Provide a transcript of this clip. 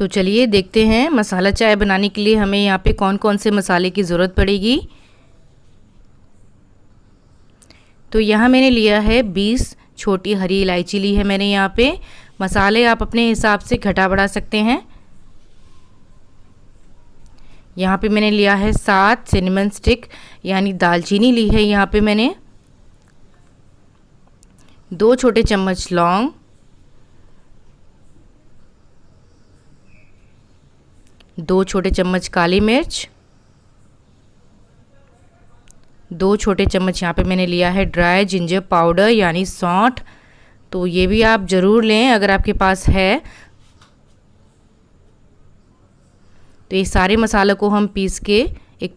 तो चलिए देखते हैं मसाला चाय बनाने के लिए हमें यहाँ पे कौन कौन से मसाले की ज़रूरत पड़ेगी। तो यहाँ मैंने लिया है 20 छोटी हरी इलायची ली है मैंने यहाँ पे। मसाले आप अपने हिसाब से घटा बढ़ा सकते हैं। यहाँ पे मैंने लिया है 7 सिनेमन स्टिक यानी दालचीनी ली है यहाँ पे मैंने। 2 छोटे चम्मच लौंग, 2 छोटे चम्मच काली मिर्च, 2 छोटे चम्मच यहाँ पे मैंने लिया है ड्राई जिंजर पाउडर यानी सौंठ। तो ये भी आप ज़रूर लें अगर आपके पास है। तो ये सारे मसालों को हम पीस के एक